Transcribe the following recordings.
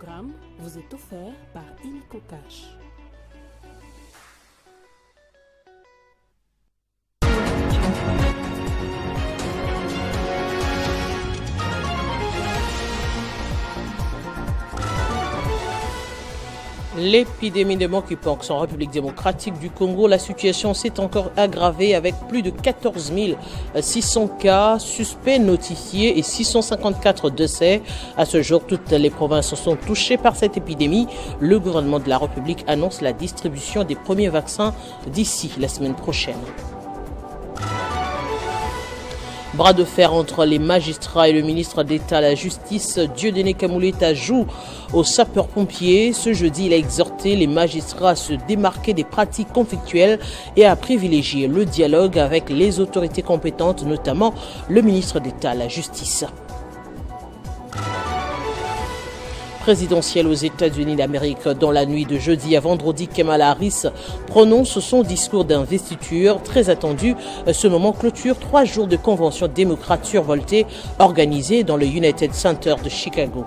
programme vous est offert par Illico Cash. L'épidémie de monkeypox en République démocratique du Congo, la situation s'est encore aggravée avec plus de 14 600 cas suspects notifiés et 654 décès. À ce jour, toutes les provinces sont touchées par cette épidémie. Le gouvernement de la République annonce la distribution des premiers vaccins d'ici la semaine prochaine. Bras de fer entre les magistrats et le ministre d'État à la Justice, Dieudonné Kamuleta joue aux sapeurs-pompiers. Ce jeudi, il a exhorté les magistrats à se démarquer des pratiques conflictuelles et à privilégier le dialogue avec les autorités compétentes, notamment le ministre d'État à la Justice. Présidentielle aux États-Unis d'Amérique. Dans la nuit de jeudi à vendredi, Kamala Harris prononce son discours d'investiture très attendu. Ce moment clôture 3 jours de convention démocrate survoltée organisée dans le United Center de Chicago.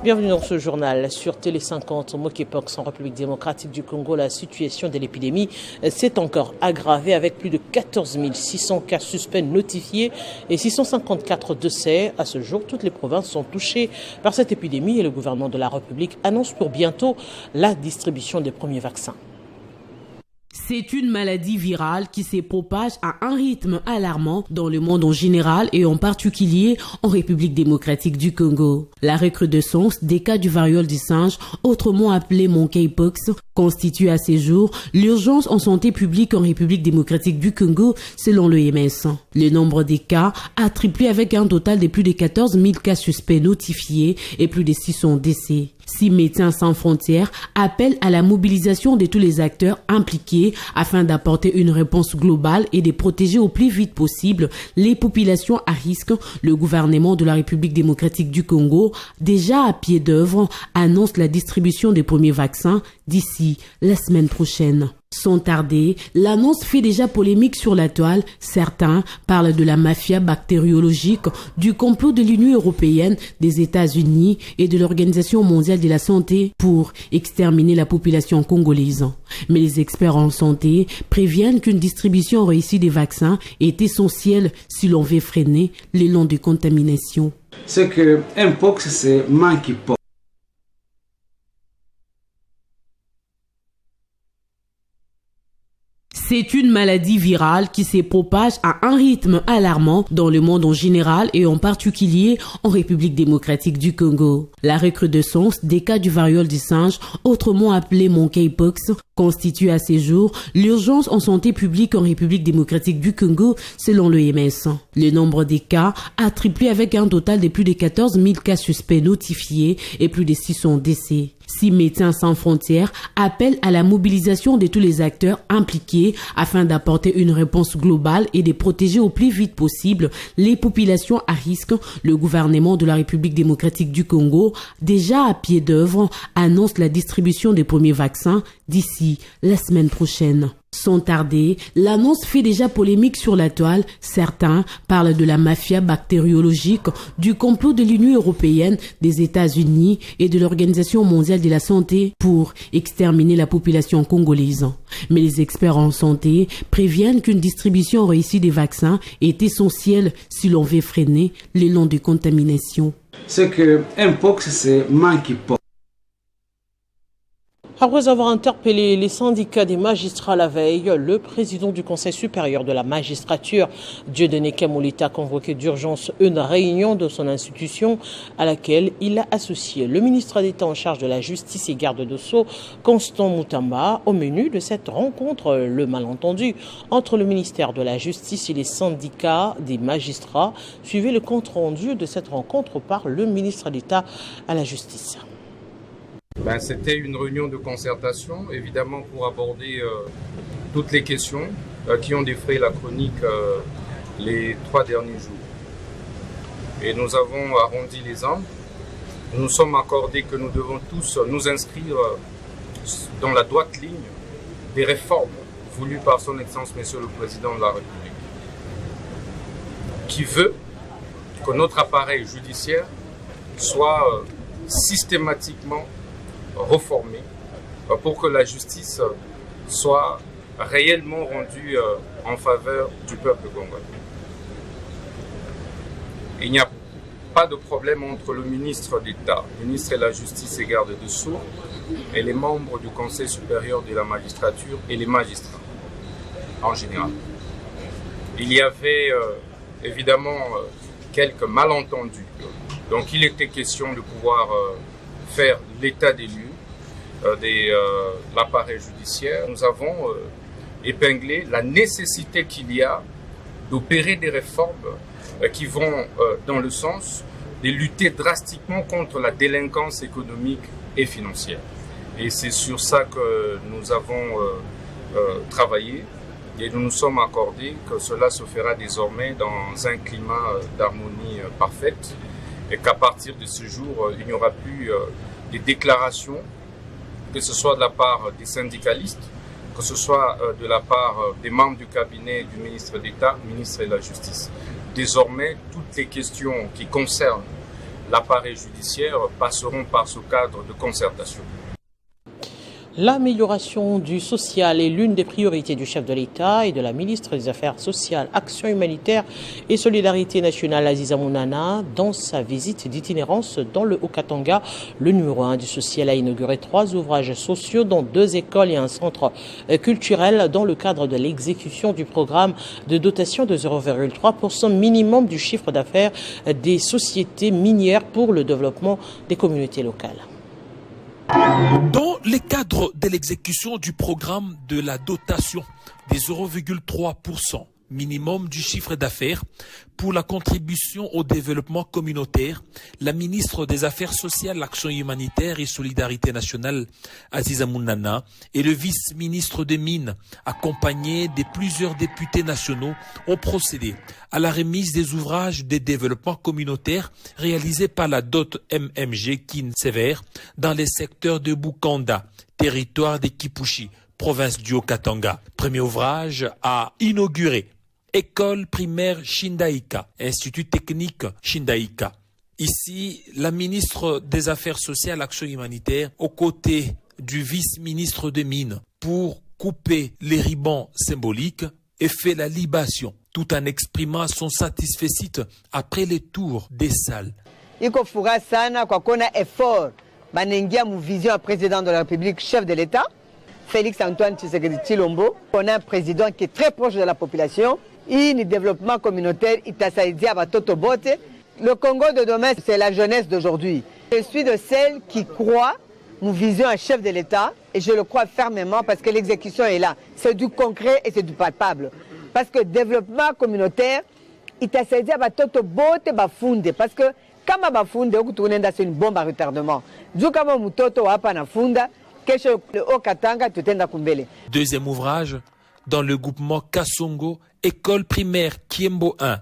Bienvenue dans ce journal. Sur Télé 50, monkeypox en République démocratique du Congo, la situation de l'épidémie s'est encore aggravée avec plus de 14 600 cas suspects notifiés et 654 décès. À ce jour, toutes les provinces sont touchées par cette épidémie et le gouvernement de la République annonce pour bientôt la distribution des premiers vaccins. C'est une maladie virale qui se propage à un rythme alarmant dans le monde en général et en particulier en République démocratique du Congo. La recrudescence des cas du variole du singe, autrement appelé monkeypox, constitue à ce jour l'urgence en santé publique en République démocratique du Congo selon l'OMS. Le nombre des cas a triplé avec un total de plus de 14 000 cas suspects notifiés et plus de 600 décès. Si Médecins sans frontières appellent à la mobilisation de tous les acteurs impliqués afin d'apporter une réponse globale et de protéger au plus vite possible les populations à risque, le gouvernement de la République démocratique du Congo, déjà à pied d'œuvre, annonce la distribution des premiers vaccins d'ici la semaine prochaine. Sans tarder, l'annonce fait déjà polémique sur la toile. Certains parlent de la mafia bactériologique, du complot de l'Union européenne, des États-Unis et de l'Organisation mondiale de la santé pour exterminer la population congolaise. Mais les experts en santé préviennent qu'une distribution réussie des vaccins est essentielle si l'on veut freiner l'élan de contamination. C'est que Mpox, c'est monkeypox. C'est une maladie virale qui se propage à un rythme alarmant dans le monde en général et en particulier en République démocratique du Congo. La recrudescence des cas du variole du singe, autrement appelé monkeypox, constitue à ce jour l'urgence en santé publique en République démocratique du Congo selon l'OMS. Le nombre des cas a triplé avec un total de plus de 14 000 cas suspects notifiés et plus de 600 décès. Si Médecins sans frontières appellent à la mobilisation de tous les acteurs impliqués afin d'apporter une réponse globale et de protéger au plus vite possible les populations à risque, le gouvernement de la République démocratique du Congo, déjà à pied d'œuvre, annonce la distribution des premiers vaccins d'ici la semaine prochaine. Sans tarder, l'annonce fait déjà polémique sur la toile. Certains parlent de la mafia bactériologique, du complot de l'Union européenne, des États-Unis et de l'Organisation mondiale de la santé pour exterminer la population congolaise. Mais les experts en santé préviennent qu'une distribution réussie des vaccins est essentielle si l'on veut freiner l'élan de contamination. C'est que Mpox, c'est monkeypox. Après avoir interpellé les syndicats des magistrats la veille, le président du Conseil supérieur de la magistrature, Dieudonné Kamuleta, a convoqué d'urgence une réunion de son institution à laquelle il a associé le ministre d'État en charge de la justice et garde de Sceaux, Constant Mutamba. Au menu de cette rencontre, le malentendu entre le ministère de la Justice et les syndicats des magistrats. Suivez le compte-rendu de cette rencontre par le ministre d'État à la Justice. C'était une réunion de concertation, évidemment pour aborder toutes les questions qui ont défrayé la chronique les 3 derniers jours. Et nous avons arrondi les angles. Nous nous sommes accordés que nous devons tous nous inscrire dans la droite ligne des réformes voulues par son Excellence Monsieur le Président de la République, qui veut que notre appareil judiciaire soit systématiquement réformé pour que la justice soit réellement rendue en faveur du peuple congolais. Il n'y a pas de problème entre le ministre d'État, le ministre de la Justice et garde des Sceaux, et les membres du Conseil supérieur de la magistrature et les magistrats en général. Il y avait évidemment quelques malentendus. Donc il était question de pouvoir faire l'état des lieux de l'appareil judiciaire. Nous avons épinglé la nécessité qu'il y a d'opérer des réformes qui vont dans le sens de lutter drastiquement contre la délinquance économique et financière. Et c'est sur ça que nous avons travaillé et nous nous sommes accordés que cela se fera désormais dans un climat d'harmonie parfaite et qu'à partir de ce jour, il n'y aura plus des déclarations, que ce soit de la part des syndicalistes, que ce soit de la part des membres du cabinet du ministre d'État, ministre de la Justice. Désormais, toutes les questions qui concernent l'appareil judiciaire passeront par ce cadre de concertation. L'amélioration du social est l'une des priorités du chef de l'État et de la ministre des Affaires sociales, Action humanitaire et solidarité nationale Aziza Mounana dans sa visite d'itinérance dans le Haut-Katanga. Le numéro 1 du social a inauguré 3 ouvrages sociaux dont 2 écoles et un centre culturel dans le cadre de l'exécution du programme de dotation de 0,3% minimum du chiffre d'affaires des sociétés minières pour le développement des communautés locales. Dans le cadre de l'exécution du programme de la dotation des 0,3% minimum du chiffre d'affaires pour la contribution au développement communautaire, la ministre des Affaires sociales, l'Action humanitaire et solidarité nationale, Aziza Mounana, et le vice-ministre des Mines, accompagnés de plusieurs députés nationaux, ont procédé à la remise des ouvrages de développement communautaire réalisés par la DOT MMG Kin Sévère dans les secteurs de Bukanda, territoire de Kipushi, province du Haut-Katanga. Premier ouvrage à inaugurer. École primaire Shindaika, Institut technique Shindaika. Ici, la ministre des Affaires sociales, Action humanitaire, aux côtés du vice-ministre des Mines, pour couper les ribans symboliques et fait la libation, tout en exprimant son satisfecit après les tours des salles. Iko furaha sana kwa kuona effort banaingia mu vision ya président de la République, chef de l'État, Félix Antoine Tshisekedi Tshilombo. On a un président qui est très proche de la population. Le développement communautaire, le Congo de demain, c'est la jeunesse d'aujourd'hui. Je suis de celles qui croient nous vision un chef de l'État et je le crois fermement parce que l'exécution est là. C'est du concret et c'est du palpable. Parce que le développement communautaire, il t'a saisi à batoto bote bafunde parce que kama bafunde okutunenda c'est une bombe à retardement. Du kama mutoto wapa na funda kesho le Haut-Katanga tutenda kumbele. Deuxième ouvrage dans le groupement Kasongo, école primaire Kiembo 1,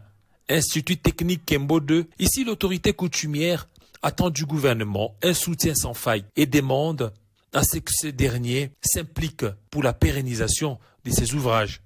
Institut technique Kiembo 2. Ici, l'autorité coutumière attend du gouvernement un soutien sans faille et demande à ce que ce dernier s'implique pour la pérennisation de ces ouvrages.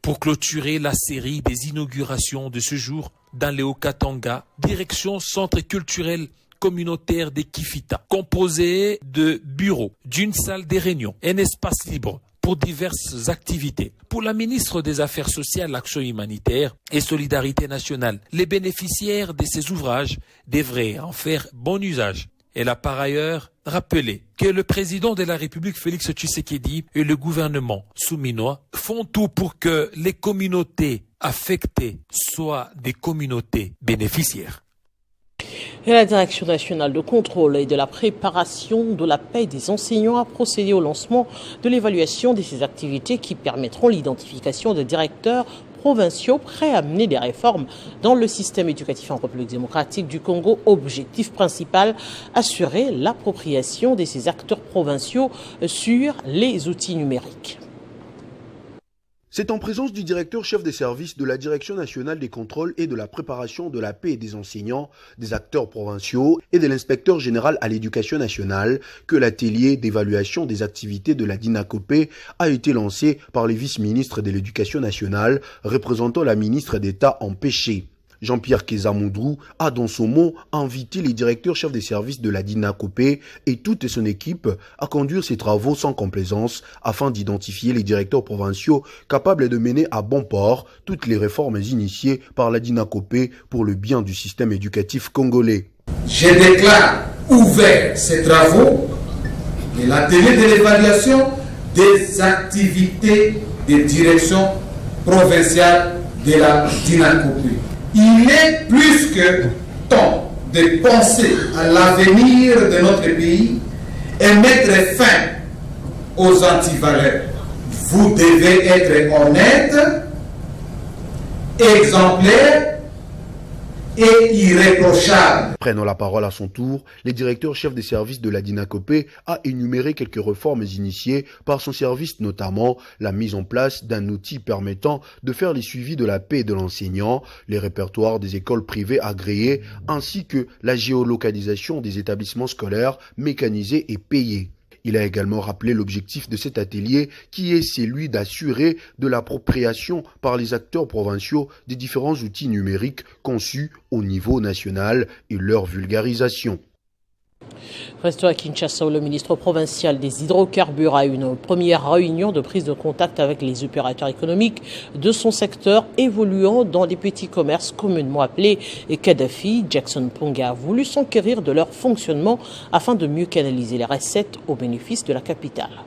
Pour clôturer la série des inaugurations de ce jour dans le Haut-Katanga, direction centre culturel communautaire de Kifita, composé de bureaux, d'une salle de réunion, un espace libre pour diverses activités. Pour la ministre des Affaires sociales, l'Action humanitaire et solidarité nationale, les bénéficiaires de ces ouvrages devraient en faire bon usage. Elle a par ailleurs rappelé que le président de la République, Félix Tshisekedi, et le gouvernement souminois font tout pour que les communautés affectées soient des communautés bénéficiaires. Et la Direction nationale de contrôle et de la préparation de la paie des enseignants a procédé au lancement de l'évaluation de ces activités qui permettront l'identification des directeurs provinciaux prêts à mener des réformes dans le système éducatif en République démocratique du Congo. Objectif principal, assurer l'appropriation de ces acteurs provinciaux sur les outils numériques. C'est en présence du directeur chef des services de la Direction nationale des contrôles et de la préparation de la paie des enseignants, des acteurs provinciaux et de l'inspecteur général à l'éducation nationale que l'atelier d'évaluation des activités de la DINACOPE a été lancé par le vice-ministre de l'éducation nationale représentant la ministre d'État en péché. Jean-Pierre Kezamoudrou a dans son mot invité les directeurs chefs des services de la DINACOPé et toute son équipe à conduire ces travaux sans complaisance afin d'identifier les directeurs provinciaux capables de mener à bon port toutes les réformes initiées par la DINACOPé pour le bien du système éducatif congolais. Je déclare ouvert ces travaux et l'atelier de l'évaluation des activités de direction provinciale de la DINACOPé. Il est plus que temps de penser à l'avenir de notre pays et mettre fin aux antivaleurs. Vous devez être honnête, exemplaire et irréprochable. Prenant la parole à son tour, les directeurs chefs des services de la DINACOPé a énuméré quelques réformes initiées par son service, notamment la mise en place d'un outil permettant de faire les suivis de la paie de l'enseignant, les répertoires des écoles privées agréées, ainsi que la géolocalisation des établissements scolaires mécanisés et payés. Il a également rappelé l'objectif de cet atelier qui est celui d'assurer de l'appropriation par les acteurs provinciaux des différents outils numériques conçus au niveau national et leur vulgarisation. Restons à Kinshasa où le ministre provincial des hydrocarbures a eu une première réunion de prise de contact avec les opérateurs économiques de son secteur évoluant dans les petits commerces communément appelés Kadhafi. Jackson Mpunga a voulu s'enquérir de leur fonctionnement afin de mieux canaliser les recettes au bénéfice de la capitale.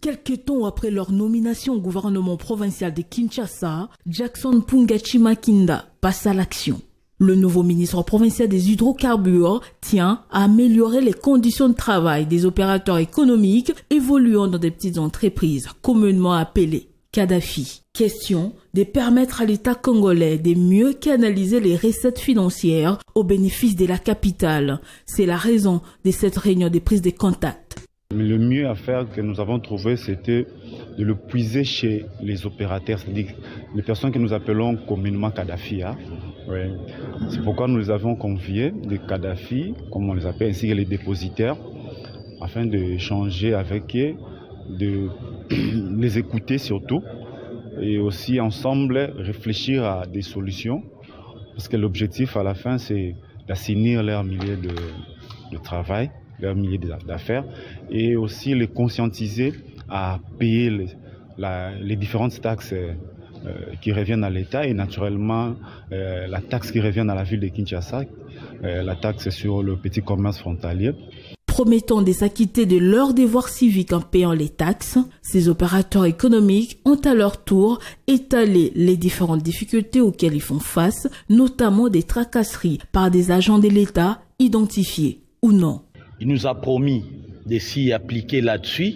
Quelques temps après leur nomination au gouvernement provincial de Kinshasa, Jackson Mpunga Chimakinda passe à l'action. Le nouveau ministre provincial des hydrocarbures tient à améliorer les conditions de travail des opérateurs économiques évoluant dans des petites entreprises communément appelées Kadhafi. Question de permettre à l'État congolais de mieux canaliser les recettes financières au bénéfice de la capitale. C'est la raison de cette réunion de prise de contact. Le mieux à faire que nous avons trouvé, c'était de le puiser chez les opérateurs, c'est-à-dire les personnes que nous appelons communément Kadhafi. Oui. C'est pourquoi nous les avons conviés, les Kadhafi, comme on les appelle, ainsi que les dépositaires, afin d'échanger avec eux, de les écouter surtout, et aussi ensemble réfléchir à des solutions, parce que l'objectif à la fin, c'est d'assainir leur milieu de travail, leur milieu d'affaires, et aussi les conscientiser à payer les différentes taxes qui reviennent à l'État et naturellement la taxe qui revient à la ville de Kinshasa, la taxe sur le petit commerce frontalier. Promettant de s'acquitter de leurs devoirs civiques en payant les taxes, ces opérateurs économiques ont à leur tour étalé les différentes difficultés auxquelles ils font face, notamment des tracasseries par des agents de l'État identifiés ou non. Il nous a promis de s'y appliquer là-dessus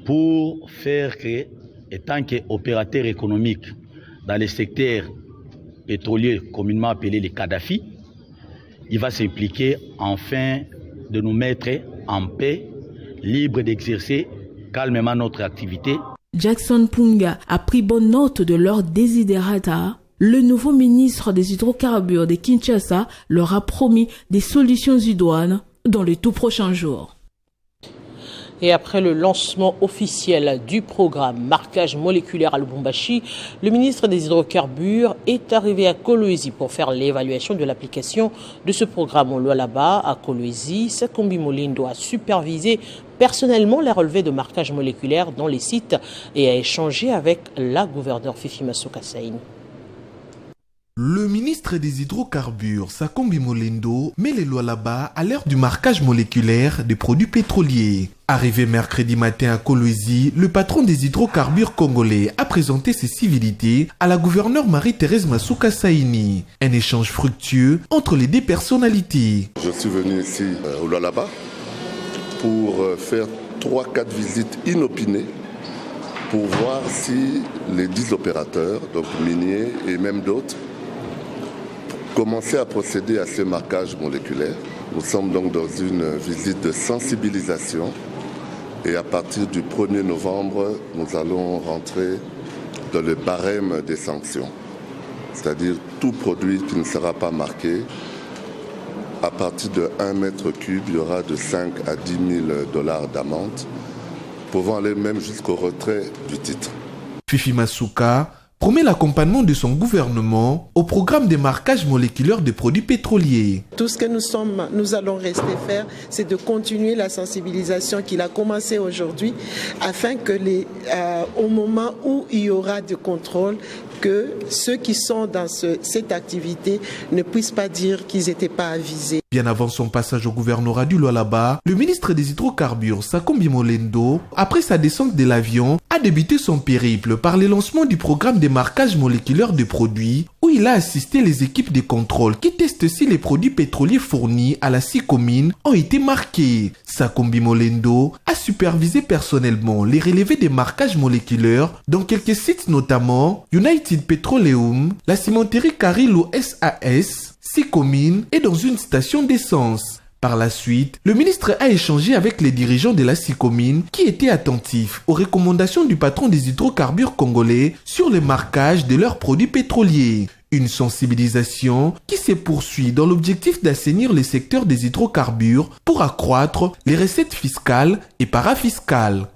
pour faire que, étant qu'opérateur économique dans les secteurs pétroliers communément appelés les Kadhafi, il va s'impliquer afin de nous mettre en paix, libres d'exercer calmement notre activité. Jackson Mpunga a pris bonne note de leur desiderata. Le nouveau ministre des hydrocarbures de Kinshasa leur a promis des solutions idoines dans les tout prochains jours. Et après le lancement officiel du programme marquage moléculaire à Lubumbashi, le ministre des hydrocarbures est arrivé à Kolwezi pour faire l'évaluation de l'application de ce programme au Lualaba. À Kolwezi, Sakombi Molindo a supervisé personnellement la relevée de marquage moléculaire dans les sites et a échangé avec la gouverneure Fifi Masuka Saini. Le ministre des hydrocarbures, Sakombi Molindo, met les lois là-bas à l'heure du marquage moléculaire des produits pétroliers. Arrivé mercredi matin à Kolwezi, le patron des hydrocarbures congolais a présenté ses civilités à la gouverneure Marie-Thérèse Masuka Saini. Un échange fructueux entre les deux personnalités. Je suis venu ici au Lualaba pour faire 3-4 visites inopinées pour voir si les 10 opérateurs, donc miniers et même d'autres, commencer à procéder à ce marquage moléculaire. Nous sommes donc dans une visite de sensibilisation et à partir du 1er novembre, nous allons rentrer dans le barème des sanctions. C'est-à-dire tout produit qui ne sera pas marqué, à partir de 1 mètre cube, il y aura de 5 à 10 000 $ d'amende, pouvant aller même jusqu'au retrait du titre. Fifi Masuka promet l'accompagnement de son gouvernement au programme de marquage moléculaire des produits pétroliers. Tout ce que nous allons rester faire, c'est de continuer la sensibilisation qu'il a commencé aujourd'hui, afin que au moment où il y aura du contrôle, que ceux qui sont dans cette activité ne puissent pas dire qu'ils n'étaient pas avisés. Bien avant son passage au gouvernorat du Lualaba, le ministre des Hydrocarbures, Sakombi Molendo, après sa descente de l'avion, a débuté son périple par le lancement du programme de marquage moléculaire des produits, où il a assisté les équipes de contrôle qui testent si les produits pétroliers fournis à la SICOMIN ont été marqués. Sakombi Molendo a supervisé personnellement les relevés des marquages moléculaires dans quelques sites, notamment United Petroleum, la cimenterie Carilo SAS, SICOMIN et dans une station d'essence. Par la suite, le ministre a échangé avec les dirigeants de la SICOMIN qui étaient attentifs aux recommandations du patron des hydrocarbures congolais sur le marquage de leurs produits pétroliers. Une sensibilisation qui se poursuit dans l'objectif d'assainir les secteurs des hydrocarbures pour accroître les recettes fiscales et parafiscales.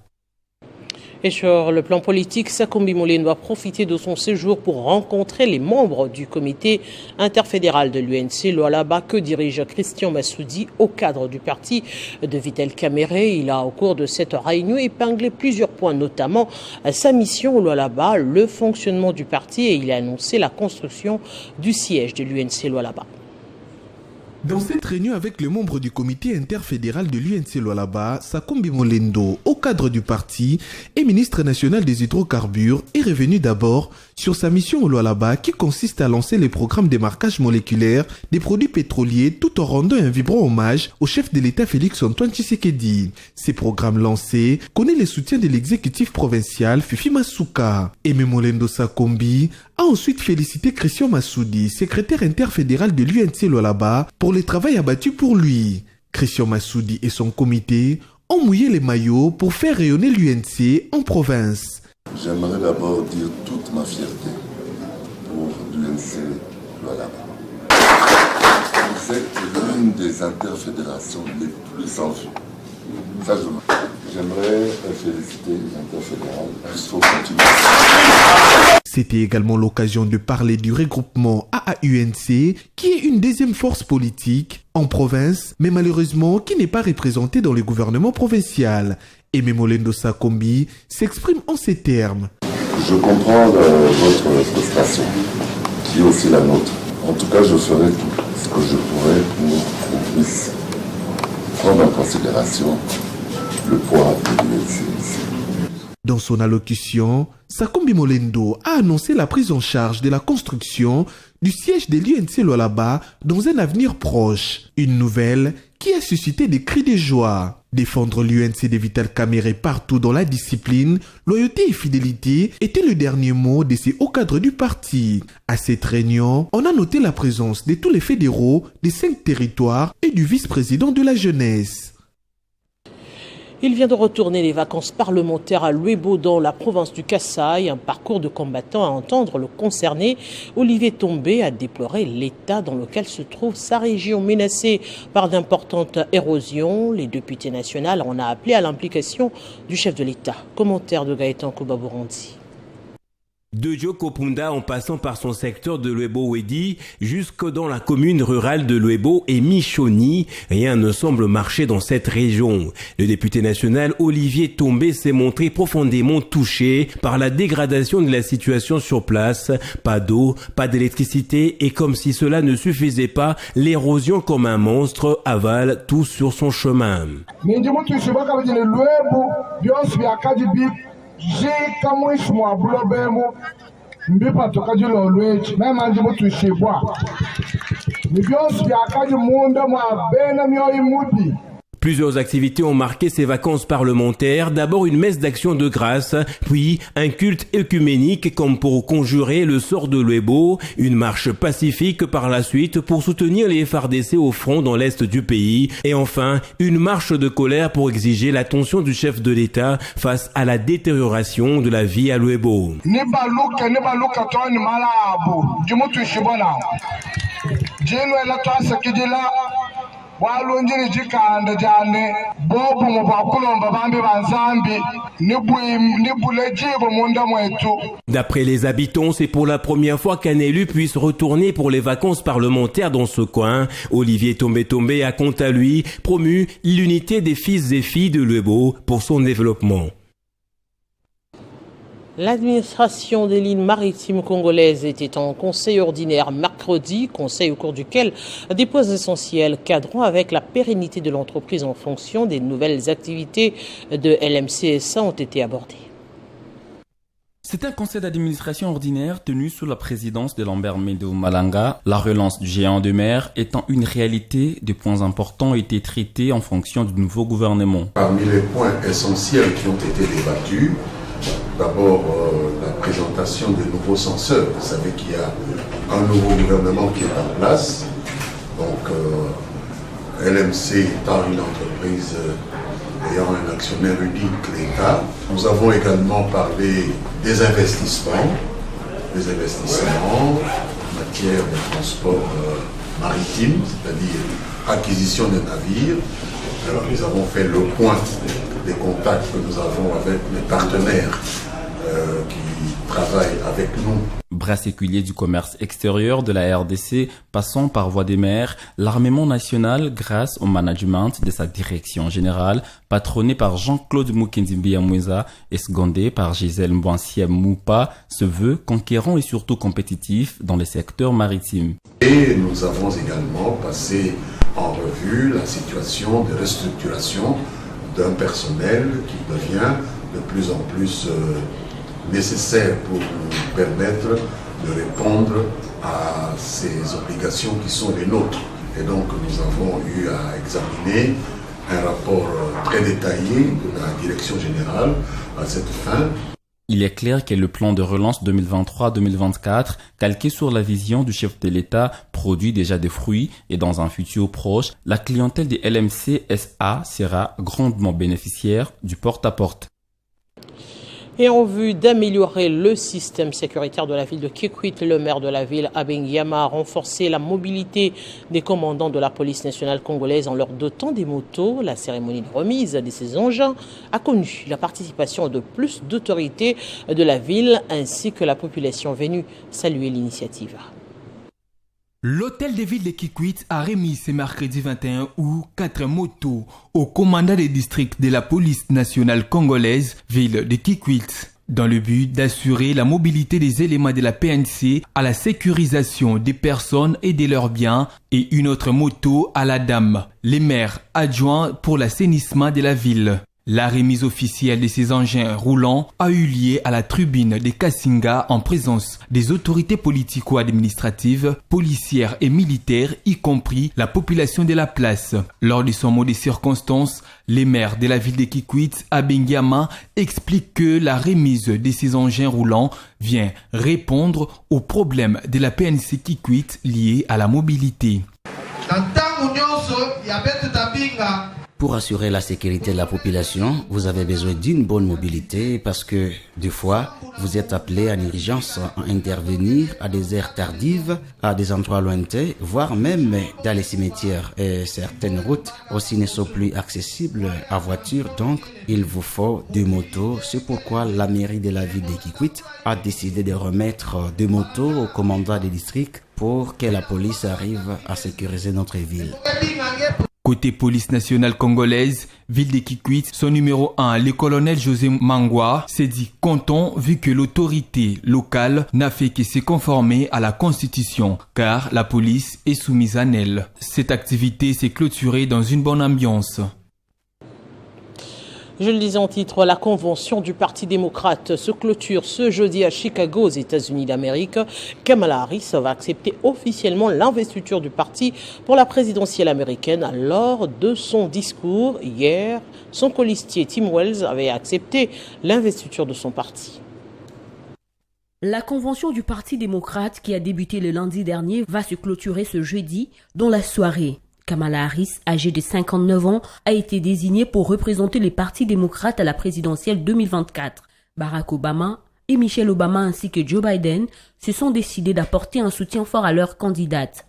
Et sur le plan politique, Sakombi Molendo a profité de son séjour pour rencontrer les membres du comité interfédéral de l'UNC Lualaba que dirige Christian Massoudi au cadre du parti de Vital Kamerhe. Il a au cours de cette réunion épinglé plusieurs points, notamment sa mission au Lualaba, le fonctionnement du parti, et il a annoncé la construction du siège de l'UNC Lualaba. Dans cette réunion avec les membres du comité interfédéral de l'UNC Lualaba, Sakombi Molendo, au cadre du parti et ministre national des hydrocarbures, est revenu d'abord sur sa mission au Lualaba qui consiste à lancer les programmes de marquage moléculaire des produits pétroliers tout en rendant un vibrant hommage au chef de l'État Félix-Antoine Tshisekedi. Ces programmes lancés connaissent le soutien de l'exécutif provincial Fifi Masuka. Aimé Molendo Sakombi a ensuite félicité Christian Massoudi, secrétaire interfédéral de l'UNC Lualaba, pour le travail abattu pour lui. Christian Massoudi et son comité ont mouillé les maillots pour faire rayonner l'UNC en province. J'aimerais d'abord dire toute ma fierté pour l'UNC Lualaba. Vous êtes l'une des interfédérations les plus en vue. Ça, j'aimerais féliciter les interfédérales. Il faut continuer. C'était également l'occasion de parler du regroupement AAUNC, qui est une deuxième force politique en province, mais malheureusement qui n'est pas représentée dans le gouvernement provincial. Aimé Molendo Sakombi s'exprime en ces termes. Je comprends votre frustration, qui est aussi la nôtre. En tout cas, je ferai tout ce que je pourrai pour qu'on puisse prendre en considération le poids de l'UNC. Dans son allocution, Sakombi Molendo a annoncé la prise en charge de la construction du siège de l'UNC Lualaba dans un avenir proche. Une nouvelle qui a suscité des cris de joie. Défendre l'UNC de Vital Kamerhe partout dans la discipline, loyauté et fidélité était le dernier mot de ces hauts cadres du parti. À cette réunion, on a noté la présence de tous les fédéraux des 5 territoires et du vice-président de la jeunesse. Il vient de retourner les vacances parlementaires à Luebo dans la province du Kasaï. Un parcours de combattant à entendre le concerné. Olivier Tombé a déploré l'état dans lequel se trouve sa région menacée par d'importantes érosions. Les députés nationaux en a appelé à l'implication du chef de l'État. Commentaire de Gaëtan Koubabourandi. De Djokopunda en passant par son secteur de Luebo-Wedi jusque dans la commune rurale de Luebo et Michoni, rien ne semble marcher dans cette région. Le député national Olivier Tombé s'est montré profondément touché par la dégradation de la situation sur place. Pas d'eau, pas d'électricité et comme si cela ne suffisait pas, l'érosion comme un monstre avale tout sur son chemin. J'ai comme un choix pour le bémo, mais pas tout cas du l'ouest, même un jour tu sais quoi. Mais bien sûr, il y a cas du monde moi ben ami moudi. Plusieurs activités ont marqué ces vacances parlementaires. D'abord une messe d'action de grâce, puis un culte œcuménique comme pour conjurer le sort de Luebo, une marche pacifique par la suite pour soutenir les FARDC au front dans l'est du pays, et enfin une marche de colère pour exiger l'attention du chef de l'État face à la détérioration de la vie à Luebo. walonjiri jikanda jane bobu mubakulomba bambi banzambi nibulejibo munda mwetu. D'après les habitants, c'est pour la première fois qu'un élu puisse retourner pour les vacances parlementaires dans ce coin. Olivier Tombe a quant à lui promu l'unité des fils et filles de Lwebo pour son développement. L'administration des lignes maritimes congolaises était en conseil ordinaire mercredi, conseil au cours duquel des points essentiels cadrant avec la pérennité de l'entreprise en fonction des nouvelles activités de LMCSA ont été abordés. C'est un conseil d'administration ordinaire tenu sous la présidence de Lambert Mende Malanga. La relance du géant de mer étant une réalité, des points importants ont été traités en fonction du nouveau gouvernement. Parmi les points essentiels qui ont été débattus, d'abord la présentation des nouveaux censeurs. Vous savez qu'il y a un nouveau gouvernement qui est en place. Donc LMC étant une entreprise ayant un actionnaire unique, l'État. Nous avons également parlé des investissements en matière de transport maritime, c'est-à-dire acquisition des navires. Alors, nous avons fait le point des contacts que nous avons avec les partenaires qui travaillent avec nous. Bras séculier du commerce extérieur de la RDC, passant par voie des mers, l'armement national, grâce au management de sa direction générale, patronné par Jean-Claude Mukindimbi Amouza et secondé par Gisèle Mboansia Moupa, se veut conquérant et surtout compétitif dans les secteurs maritimes. Et nous avons également passé en revue la situation de restructuration d'un personnel qui devient de plus en plus nécessaire pour nous permettre de répondre à ces obligations qui sont les nôtres. Et donc nous avons eu à examiner un rapport très détaillé de la direction générale à cette fin. Il est clair que le plan de relance 2023-2024, calqué sur la vision du chef de l'État, produit déjà des fruits et dans un futur proche, la clientèle des LMC SA sera grandement bénéficiaire du porte-à-porte. Et en vue d'améliorer le système sécuritaire de la ville de Kikwit, le maire de la ville, Abeng Yama, a renforcé la mobilité des commandants de la police nationale congolaise en leur dotant des motos. La cérémonie de remise de ces engins a connu la participation de plus d'autorités de la ville ainsi que la population venue saluer l'initiative. L'hôtel de ville de Kikwit a remis ce mercredi 21 août 4 motos au commandant des districts de la police nationale congolaise, ville de Kikwit, dans le but d'assurer la mobilité des éléments de la PNC à la sécurisation des personnes et de leurs biens, et une autre moto à la dame, les maires adjoints pour l'assainissement de la ville. La remise officielle de ces engins roulants a eu lieu à la tribune de Kassinga en présence des autorités politico-administratives, policières et militaires, y compris la population de la place. Lors de son mot de circonstance, les maires de la ville de Kikwit, Abeng Yama, expliquent que la remise de ces engins roulants vient répondre aux problèmes de la PNC Kikwit liés à la mobilité. Pour assurer la sécurité de la population, vous avez besoin d'une bonne mobilité parce que, des fois, vous êtes appelé en urgence à intervenir à des heures tardives, à des endroits lointains, voire même dans les cimetières. Et certaines routes aussi ne sont plus accessibles à voiture, donc il vous faut des motos. C'est pourquoi la mairie de la ville de Kikwit a décidé de remettre des motos au commandant des districts pour que la police arrive à sécuriser notre ville. Côté police nationale congolaise, ville de Kikwit, son numéro 1, le colonel José Mangwa, s'est dit content vu que l'autorité locale n'a fait que se conformer à la constitution, car la police est soumise à elle. Cette activité s'est clôturée dans une bonne ambiance. Je le disais en titre, la convention du Parti démocrate se clôture ce jeudi à Chicago, aux États-Unis d'Amérique. Kamala Harris va accepter officiellement l'investiture du parti pour la présidentielle américaine. Lors de son discours hier, son colistier Tim Wells avait accepté l'investiture de son parti. La convention du Parti démocrate qui a débuté le lundi dernier va se clôturer ce jeudi dans la soirée. Kamala Harris, âgée de 59 ans, a été désignée pour représenter les partis démocrates à la présidentielle 2024. Barack Obama et Michelle Obama ainsi que Joe Biden se sont décidés d'apporter un soutien fort à leur candidate.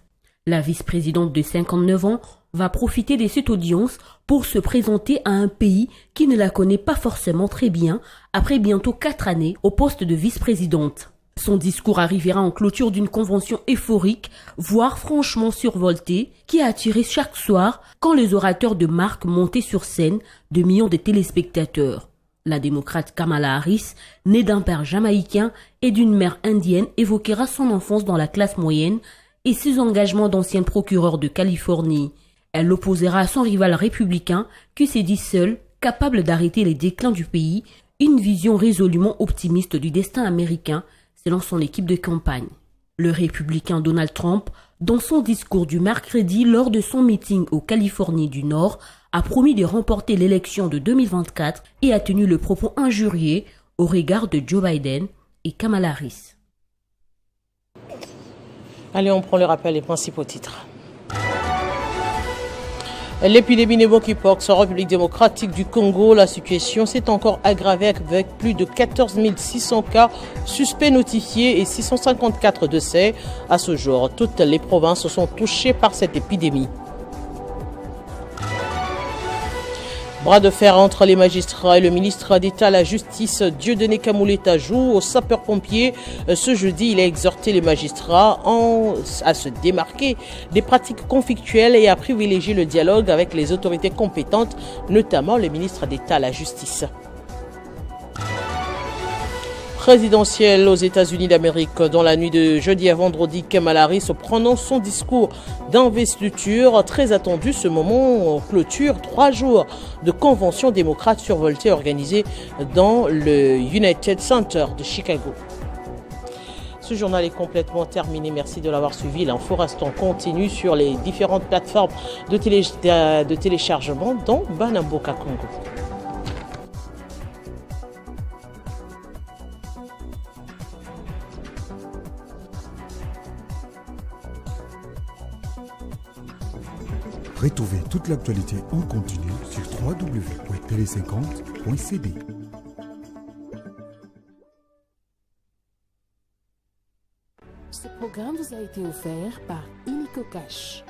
La vice-présidente de 59 ans va profiter de cette audience pour se présenter à un pays qui ne la connaît pas forcément très bien après bientôt 4 années au poste de vice-présidente. Son discours arrivera en clôture d'une convention euphorique, voire franchement survoltée, qui a attiré chaque soir, quand les orateurs de marque montaient sur scène, de millions de téléspectateurs. La démocrate Kamala Harris, née d'un père jamaïcain et d'une mère indienne, évoquera son enfance dans la classe moyenne et ses engagements d'ancienne procureure de Californie. Elle l'opposera à son rival républicain, qui s'est dit seul, capable d'arrêter les déclins du pays, une vision résolument optimiste du destin américain, selon son équipe de campagne. Le républicain Donald Trump, dans son discours du mercredi lors de son meeting au Californie du Nord, a promis de remporter l'élection de 2024 et a tenu le propos injurié au regard de Joe Biden et Kamala Harris. Allez, on prend le rappel des principaux titres. L'épidémie de monkeypox en République démocratique du Congo, la situation s'est encore aggravée avec plus de 14 600 cas suspects notifiés et 654 décès. À ce jour, toutes les provinces sont touchées par cette épidémie. Bras de fer entre les magistrats et le ministre d'État à la Justice, Dieudonné Kamoleta joue aux sapeurs-pompiers. Ce jeudi, il a exhorté les magistrats à se démarquer des pratiques conflictuelles et à privilégier le dialogue avec les autorités compétentes, notamment le ministre d'État à la Justice. Présidentielle aux États-Unis d'Amérique. Dans la nuit de jeudi à vendredi, Kamala Harris prononce son discours d'investiture. Très attendu, ce moment clôture 3 jours de convention démocrate survoltée organisée dans le United Center de Chicago. Ce journal est complètement terminé. Merci de l'avoir suivi. L'info reste en continu sur les différentes plateformes de téléchargement, dont Banamboka Congo. Retrouvez toute l'actualité en continu sur www.tv50.cd. Ce programme vous a été offert par Illico Cash.